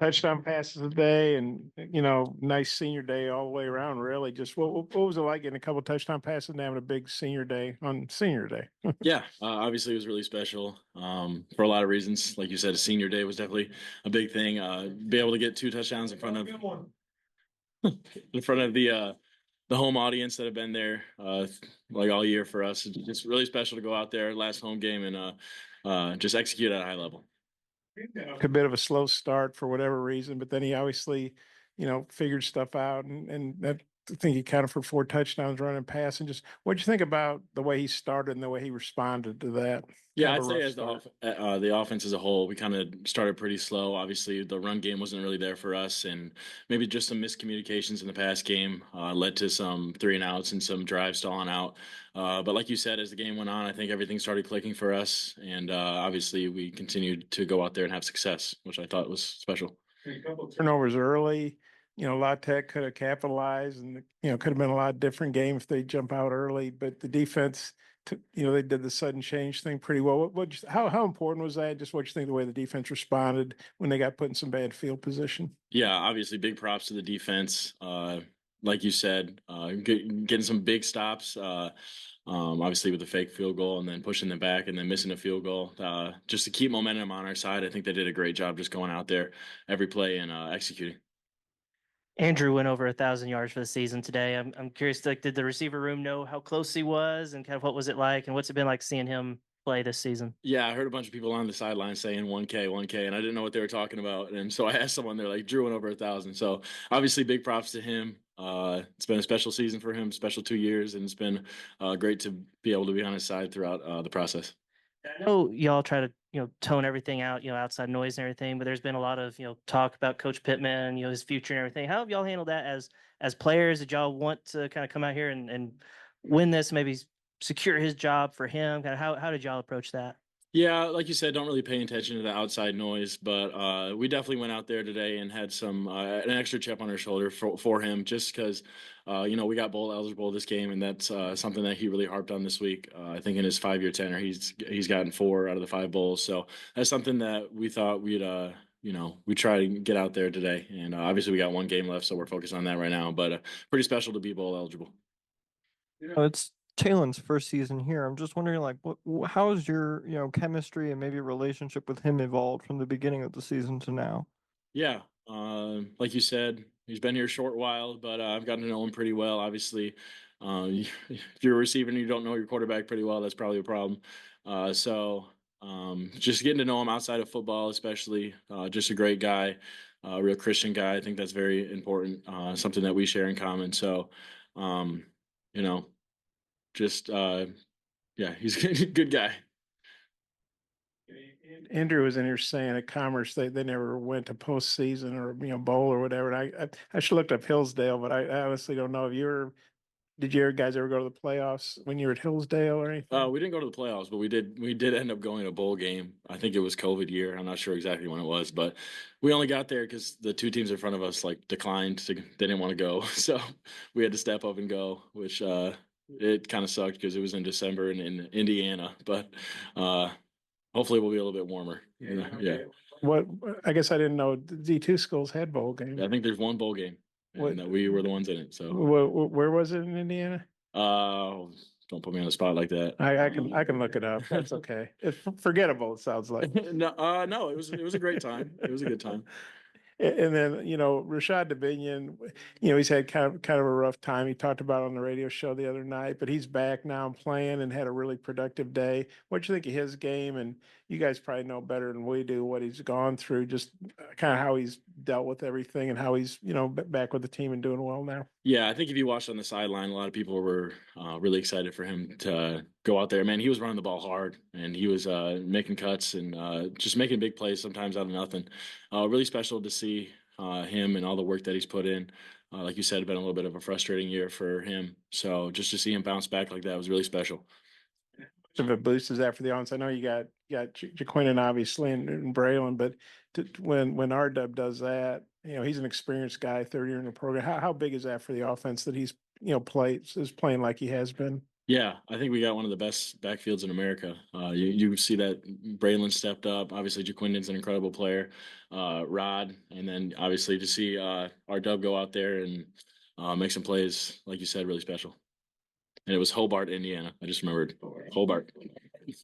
touchdown passes a day, and nice senior day all the way around. Really, just what was it like getting a couple touchdown passes and having a big senior day on senior day? Yeah, obviously it was really special for a lot of reasons. Like you said, senior day was definitely a big thing. Be able to get two touchdowns in front of the home audience that have been there like all year for us. It's just really special to go out there last home game and just execute at a high level. A bit of a slow start for whatever reason, but then he obviously, figured stuff out, and that I think he counted for 4 touchdowns running pass. And just what'd you think about the way he started and the way he responded to that? Yeah, Kind I'd of a say rough as start. the offense as a whole, we kind of started pretty slow. Obviously, the run game wasn't really there for us, and maybe just some miscommunications in the past game led to some 3-and-outs and some drives stalling out. But like you said, as the game went on, I think everything started clicking for us, and obviously we continued to go out there and have success, which I thought was special. A couple turnovers early. La Tech could have capitalized, and could have been a lot different game if they jump out early. But the defense, they did the sudden change thing pretty well. How important was that? Just what you think the way the defense responded when they got put in some bad field position? Yeah, obviously, big props to the defense. Like you said, getting some big stops. Obviously, with the fake field goal and then pushing them back and then missing a field goal, just to keep momentum on our side. I think they did a great job just going out there every play and executing. Andrew went over 1,000 yards for the season today. I'm curious, like, did the receiver room know how close he was and kind of what was it like and what's it been like seeing him play this season? Yeah, I heard a bunch of people on the sideline saying 1K, 1K, and I didn't know what they were talking about. And so I asked someone, they're like, Drew went over 1,000. So obviously, big props to him. It's been a special season for him, special 2 years, and it's been great to be able to be on his side throughout the process. I know y'all try to, tone everything out, outside noise and everything, but there's been a lot of, talk about Coach Pittman, his future and everything. How have y'all handled that as players? Did y'all want to kind of come out here and win this, maybe secure his job for him? Kind of how did y'all approach that? Yeah, like you said, don't really pay attention to the outside noise, but we definitely went out there today and had some an extra chip on our shoulder for him, just because we got bowl eligible this game, and that's something that he really harped on this week. I think in his 5-year tenure, he's gotten 4 out of the 5 bowls, so that's something that we thought we'd try to get out there today, and obviously we got 1 game left, so we're focused on that right now. But pretty special to be bowl eligible. It's Talen's first season here. I'm just wondering, like, how has your, chemistry and maybe relationship with him evolved from the beginning of the season to now? Yeah, like you said, he's been here a short while, but I've gotten to know him pretty well. Obviously, if you're a receiver and you don't know your quarterback pretty well, that's probably a problem. Just getting to know him outside of football, especially, just a great guy, a real Christian guy. I think that's very important, something that we share in common. So, you know, just yeah, he's a good guy. Andrew was in here saying at Commerce they never went to postseason or bowl or whatever. And I should looked up Hillsdale, but I honestly don't know if did you guys ever go to the playoffs when you were at Hillsdale or anything? We didn't go to the playoffs, but we did end up going to a bowl game. I think it was COVID year. I'm not sure exactly when it was, but we only got there because the 2 teams in front of us like declined. They didn't want to go, so we had to step up and go, which it kind of sucked because it was in December in Indiana. But hopefully we'll be a little bit warmer. Yeah. What I guess I didn't know D2 schools had bowl games. I think there's one bowl game, and that we were the ones in it. So where was it in Indiana? Don't put me on the spot like that. I can look it up. That's okay. It's forgettable. It sounds like. No, it was a great time. It was a good time. And then, Rashad Dominion, he's had kind of a rough time. He talked about it on the radio show the other night, but he's back now and playing and had a really productive day. What do you think of his game? And you guys probably know better than we do what he's gone through, just kind of how he's dealt with everything and how he's, back with the team and doing well now. Yeah, I think if you watched on the sideline, a lot of people were really excited for him to go out there. Man, he was running the ball hard and he was making cuts and just making big plays sometimes out of nothing. Really special to see him and all the work that he's put in. Like you said, it's been a little bit of a frustrating year for him. So just to see him bounce back like that was really special. Of a boost is that for the offense? I know you got Jaquinnon obviously and Braylon, but when R-Dub does that, he's an experienced guy, 3rd year in the program. How big is that for the offense that he's is playing like he has been? Yeah, I think we got one of the best backfields in America. You see that Braylon stepped up. Obviously, Jaquindon's an incredible player. Rod, and then obviously to see our Dub go out there and make some plays, like you said, really special. And it was Hobart, Indiana. I just remembered Hobart.